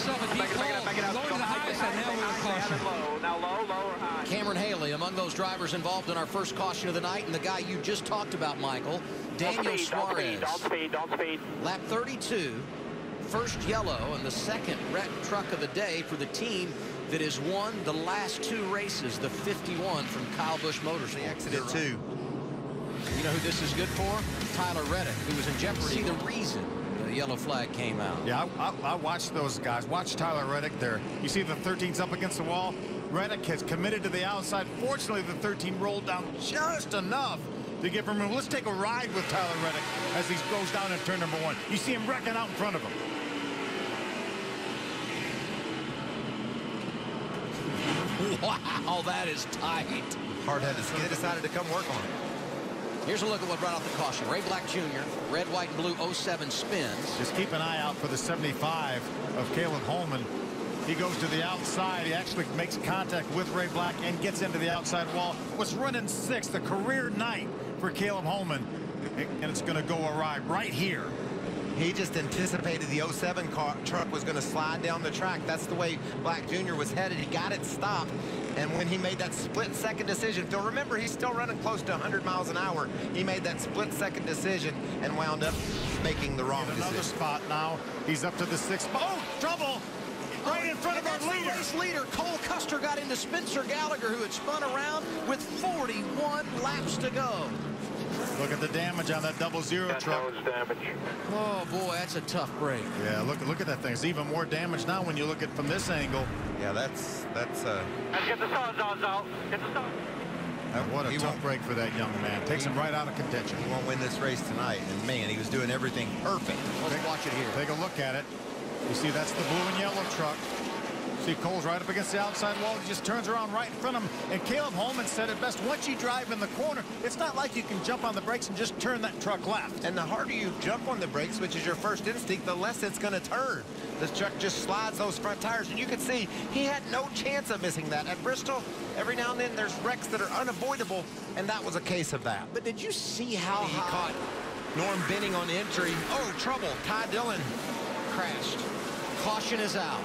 himself a deep hole. Going to the high side, now we're caution. Now low, or high. Cameron Haley among those drivers involved in our first caution of the night, and the guy you just talked about, Michael, Daniel Suarez. Don't speed. Lap 32, first yellow, and the second wrecked truck of the day for the team that has won the last 2 races, the 51 from Kyle Busch Motorsport. They exited 2. You know who this is good for? Tyler Reddick, who was in jeopardy. See the reason the yellow flag came out. Yeah, I watched those guys. Watch Tyler Reddick there. You see the 13's up against the wall. Reddick has committed to the outside. Fortunately, the 13 rolled down just enough to give him room. Let's take a ride with Tyler Reddick as he goes down in turn number 1. You see him wrecking out in front of him. Wow, that is tight. Hard-headed skid decided to come work on it. Here's a look at what brought out the caution. Ray Black Jr., red, white, and blue 07 spins. Just keep an eye out for the 75 of Caleb Holman. He goes to the outside. He actually makes contact with Ray Black and gets into the outside wall. Was running 6th, a career night for Caleb Holman. And it's going to go awry right here. He just anticipated the 07 truck was going to slide down the track. That's the way Black Jr. was headed. He got it stopped. And when he made that split-second decision, Phil, remember, he's still running close to 100 miles an hour. He made that split-second decision and wound up making the wrong decision. Another spot now. He's up to the 6th. Oh, trouble! Right in front of our leader. Race leader. Cole Custer got into Spencer Gallagher, who had spun around with 41 laps to go. Look at the damage on that 00 truck. Oh boy, that's a tough break. Yeah, look at that thing. It's even more damage now when you look at it from this angle. Yeah, that's Let's get the sawzalls out. Get the saw. What a tough break for that young man. Takes him right out of contention. He won't win this race tonight. And man, he was doing everything perfect. Let's watch it here. Take a look at it. You see, that's the blue and yellow truck. See, Cole's right up against the outside wall. He just turns around right in front of him. And Caleb Holman said it best. Once you drive in the corner, it's not like you can jump on the brakes and just turn that truck left. And the harder you jump on the brakes, which is your first instinct, the less it's going to turn. This truck just slides those front tires. And you can see he had no chance of missing that. At Bristol, every now and then, there's wrecks that are unavoidable. And that was a case of that. But did you see how he caught Norm Benning on entry? Oh, trouble. Ty Dillon crashed. Caution is out.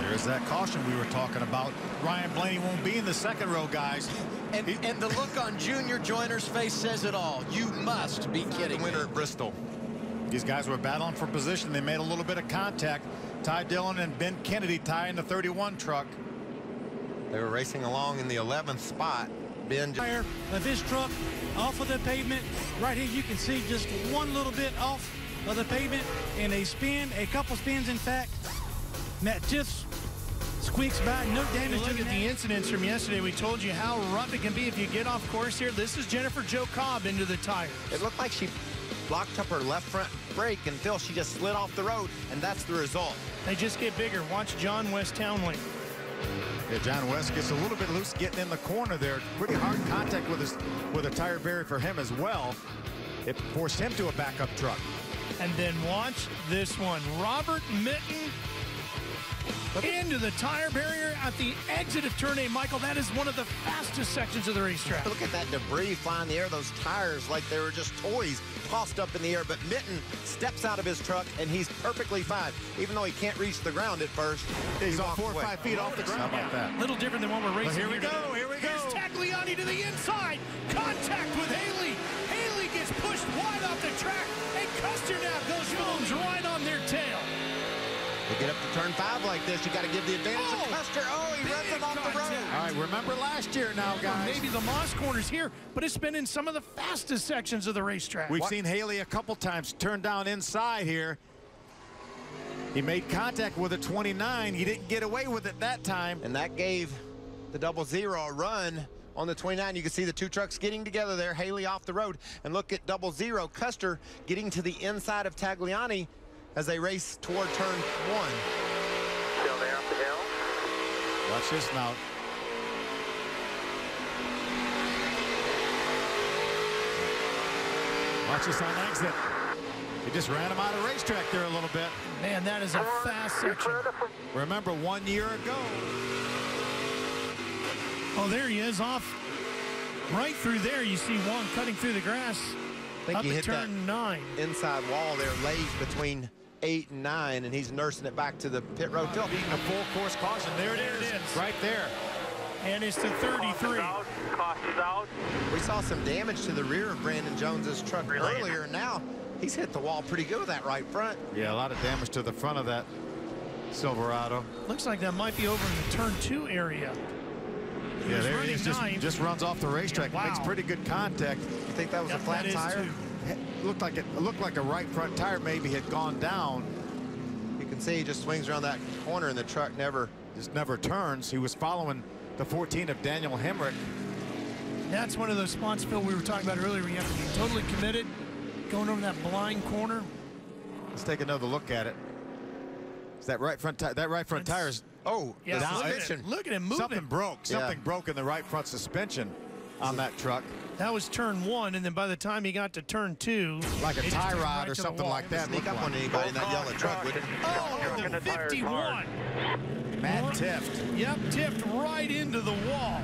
There's that caution we were talking about. Ryan Blaney won't be in the second row, guys. And the look on Junior Joyner's face says it all. You must be kidding me. The winner at Bristol. These guys were battling for position. They made a little bit of contact. Ty Dillon and Ben Kennedy tying the 31 truck. They were racing along in the 11th spot. Ben tire of his truck off of the pavement. Right here you can see just one little bit off of the pavement, and a couple spins, in fact. Matt Tiffs squeaks by, no damage. Look at the incidents from yesterday. We told you how rough it can be if you get off course here. This is Jennifer Jo Cobb into the tires. It looked like she blocked up her left front brake until she just slid off the road, and that's the result. They just get bigger. Watch John West Townley. Yeah, John West gets a little bit loose getting in the corner there. Pretty hard contact with a tire barrier for him as well. It forced him to a backup truck. And then watch this one. Robert Mitten into the tire barrier at the exit of turn 8. Michael, that is one of the fastest sections of the racetrack. Look at that debris flying in the air. Those tires like they were just toys tossed up in the air. But Mitten steps out of his truck, and he's perfectly fine. Even though he can't reach the ground at first. He's on 4 or 5 feet off the ground. How about that? A little different than what we're racing. Well, here we go. Here we go. Here's Tagliani to the inside. Contact with Haley. Haley gets pushed wide off the track, and Custer now goes phones right on their tail. To get up to turn 5 like this, you got to give the advantage to Custer. Oh, he runs it off the road. All right, remember last year now, guys. Maybe the Moss corners here, but it's been in some of the fastest sections of the racetrack. We've seen Haley a couple times turn down inside here. He made contact with a 29. He didn't get away with it that time. And that gave the 00 a run on the 29. You can see the two trucks getting together there. Haley off the road. And look at 00 Custer getting to the inside of Tagliani as they race toward turn 1. Still there up the hill. Watch this now. Watch this on exit. He just ran him out of racetrack there a little bit. Man, that is a fast section. Remember 1 year ago. Oh, there he is off. Right through there, you see one cutting through the grass. I think up he at hit turn 9. Inside wall there laid between 8 and 9, and he's nursing it back to the pit road. Being a full course caution. There it is. Right there. And it's the 33. Cost is out. We saw some damage to the rear of Brandon Jones's truck earlier, and now he's hit the wall pretty good with that right front. Yeah, a lot of damage to the front of that Silverado. Looks like that might be over in the turn 2 area. Yeah, there he is. Just runs off the racetrack. Yeah, wow. Makes pretty good contact. You think that was a flat that is tire? too. It looked like a right front tire maybe had gone down. You can see he just swings around that corner, and the truck Just never turns. He was following the 14 of Daniel Hemrick. That's one of those spots, Phil, we were talking about earlier, where you have to be totally committed, going over that blind corner. Let's take another look at it. Is that right front tire? That right front tire is Yeah, down. look at him moving. Something broke. Something broke in the right front suspension on that truck. That was turn 1, and then by the time he got to turn 2, Like a it just tie turned rod right or to the something wall. like that. sneak up on anybody in that yellow truck, would it? Oh, the 51. Matt Tift. Yep, tipped right into the wall.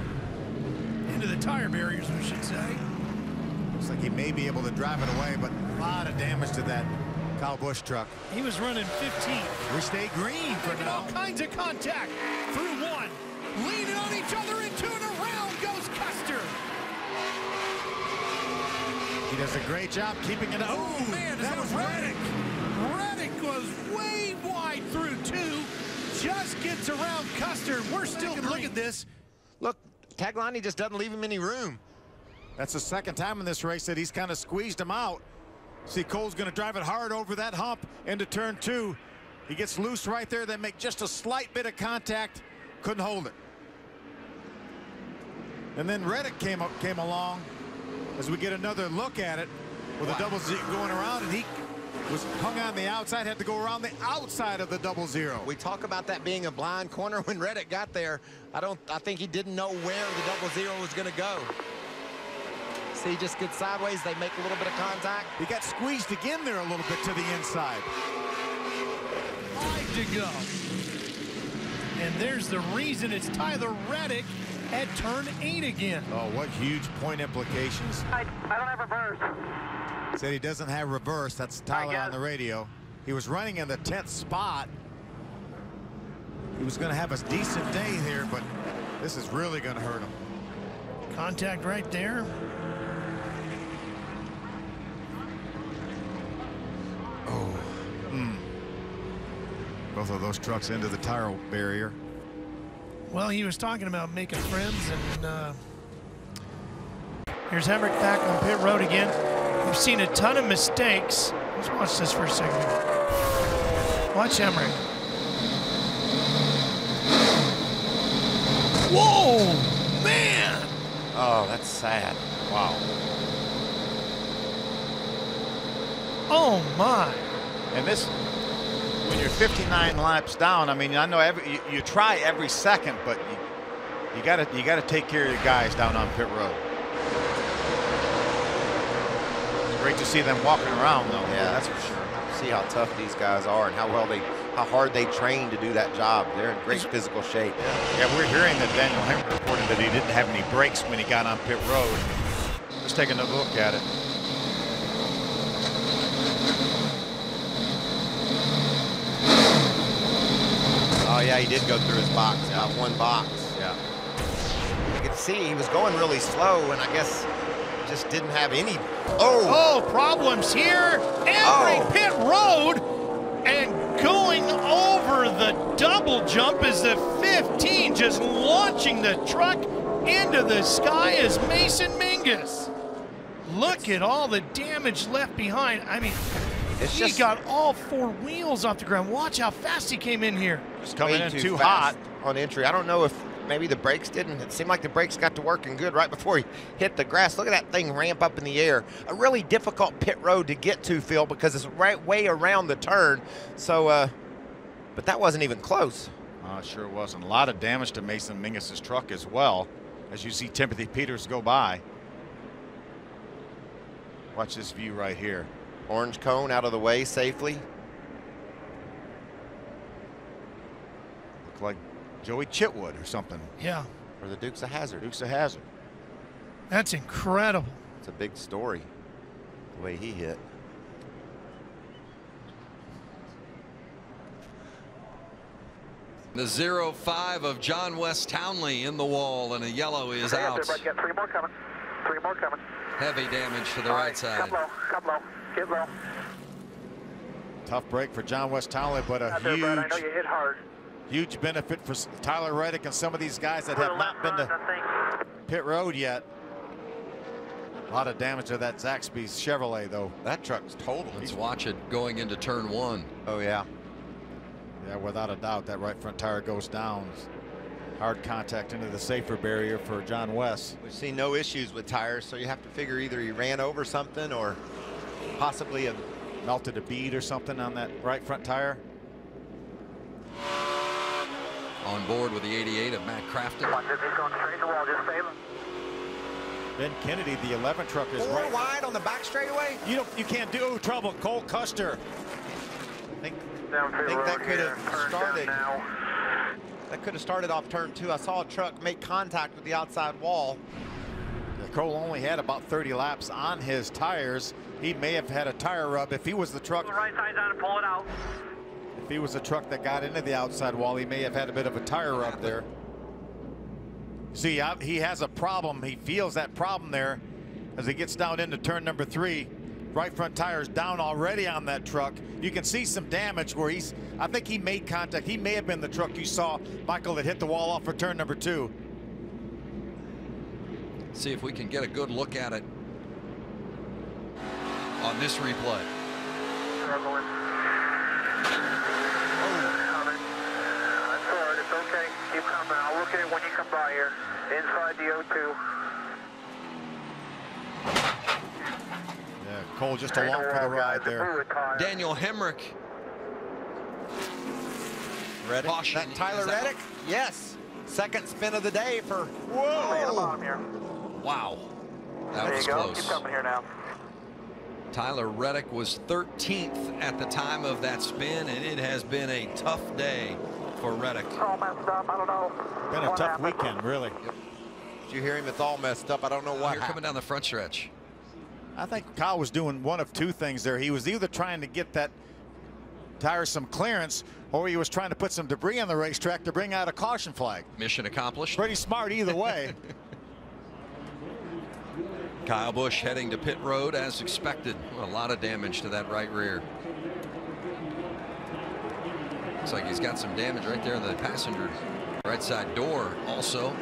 Into the tire barriers, we should say. Looks like he may be able to drive it away, but a lot of damage to that Kyle Busch truck. He was running 15. We stay green for Making now. all kinds of contact. Through 1. Leaning on each other, and 2, and around goes Custer. He does a great job keeping it up. Oh, man, that was Reddick. Reddick was way wide through 2. Just gets around Custer. We're still look at this. Look, Taglani just doesn't leave him any room. That's the second time in this race that he's kind of squeezed him out. See, Cole's going to drive it hard over that hump into turn 2. He gets loose right there. They make just a slight bit of contact. Couldn't hold it. And then Reddick came along as we get another look at it with a double Z going around, and he was hung on the outside, had to go around the outside of the double zero. We talk about that being a blind corner. When Reddick got there, I think he didn't know where the double zero was going to go. See, he just gets sideways. They make a little bit of contact. He got squeezed again there a little bit to the inside. 5 to go. And there's the reason. It's Tyler Reddick at turn 8 again. Oh, what huge point implications. I don't have reverse. Said he doesn't have reverse. That's Tyler on the radio. He was running in the 10th spot. He was going to have a decent day here, but this is really going to hurt him. Contact right there. Oh. Both of those trucks into the tire barrier. Well, he was talking about making friends, and here's Hemrick back on pit road again. We've seen a ton of mistakes. Let's watch this for a second. Watch Hemrick. Whoa, man! Oh, that's sad. Wow. Oh my! And this, when you're 59 laps down, I mean, I know you try every second, but you gotta take care of your guys down on pit road. It's great to see them walking around, though. Yeah, that's for sure. See how tough these guys are and how hard they train to do that job. They're in great physical shape. Yeah, we're hearing that Daniel Hemrick reported that he didn't have any brakes when he got on pit road. Let's take another look at it. Oh yeah, he did go through his box, not one box. Yeah. You could see he was going really slow, and I guess just didn't have any. Oh, problems here. Entering pit road and going over the double jump is the 15, just launching the truck into the sky as Mason Mingus. Look at all the damage left behind. I mean, he got all 4 wheels off the ground. Watch how fast he came in here. Just coming in too fast hot on entry. I don't know if maybe the brakes didn't. It seemed like the brakes got to working good right before he hit the grass. Look at that thing ramp up in the air. A really difficult pit road to get to, Phil, because it's right way around the turn. So, but that wasn't even close. Sure wasn't. A lot of damage to Mason Mingus's truck as well, as you see Timothy Peters go by. Watch this view right here. Orange cone out of the way safely. Look like Joey Chitwood or something. Yeah. Or the Dukes of Hazzard. Dukes of Hazzard. That's incredible. It's a big story, the way he hit. The 0-5 of John West Townley in the wall, and a yellow is out. Got 3 more coming. 3 more coming. Heavy damage to the right side. Come low. Come low. Get low. Tough break for John West Townley, but a Brad, I know you hit hard. huge benefit for Tyler Reddick and some of these guys that have not been to pit road yet. A lot of damage to that Zaxby's Chevrolet, though. That truck's total. Let's watch it going into turn 1. Oh, yeah. Yeah, without a doubt, that right front tire goes down. Hard contact into the safer barrier for John West. We've seen no issues with tires, so you have to figure either he ran over something or possibly melted a bead or something on that right front tire. On board with the 88 of Matt Crafton. Watch it. He's going straight in the wall. Just stay low. Ben Kennedy, the 11 truck, is right wide on the back straightaway. You can't do trouble. Cole Custer. I think that could have started. That could have started off turn 2. I saw a truck make contact with the outside wall. Yeah, Cole only had about 30 laps on his tires. He may have had a tire rub if he was the truck. Right side down and pull it out. If he was the truck that got into the outside wall, he may have had a bit of a tire rub there. See, he has a problem. He feels that problem there as he gets down into turn number 3. Right front tire's down already on that truck. You can see some damage where I think he made contact. He may have been the truck you saw, Michael, that hit the wall off for turn number 2. See if we can get a good look at it on this replay. Struggling. That's all right. It's okay. Keep coming. I'll look at it when you come by here. Inside the O2. Yeah, Cole just along for the ride there. Daniel Hemrick. Reddick. Caution. That Tyler Reddick? Yes. Second spin of the day for. Whoa! Wow. That There was you go. close. Keep coming here now. Tyler Reddick was 13th at the time of that spin, and it has been a tough day for Reddick. All messed up. I don't know. Been a tough weekend, really. Yep. Did you hear him? It's all messed up. I don't know what Here happened. coming down the front stretch. I think Kyle was doing one of 2 things there. He was either trying to get that tire some clearance, or he was trying to put some debris on the racetrack to bring out a caution flag. Mission accomplished. Pretty smart either way. Kyle Busch heading to pit road as expected. A lot of damage to that right rear. Looks like he's got some damage right there in the passenger right side door also.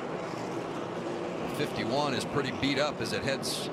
51 is pretty beat up as it heads